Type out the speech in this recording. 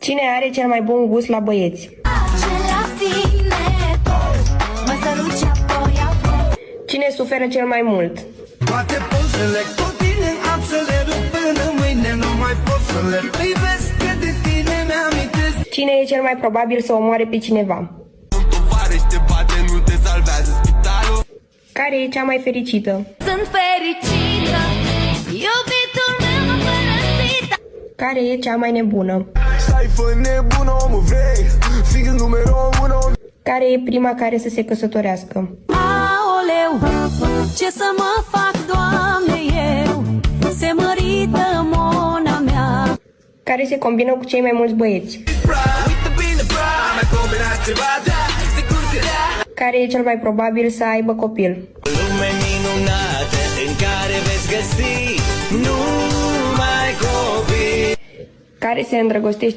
Cine are cel mai bun gust la băieți? Cine suferă cel mai mult? Toate pozele cu tine am să le rup până mâine, nu mai pot să le privesc, că de tine mi-amintesc. Cine e cel mai probabil să omoare pe cineva? Un tovarăș te bate, nu te salvează spitalul. Care e cea mai fericită? Sunt fericită, iubitul meu m-a părăsit. Care e cea mai nebună? Stai fă nebună, omul vrei, fiind numărul 1. Care e prima care să se căsătorească? Aoleu, ce să mă fac, Doamne, eu? Se mărită mona mea. Care se combină cu cei mai mulți băieți? Care e cel mai probabil să aibă copil? Lume minunată în care veți găsi numai copii. Care se îndrăgostește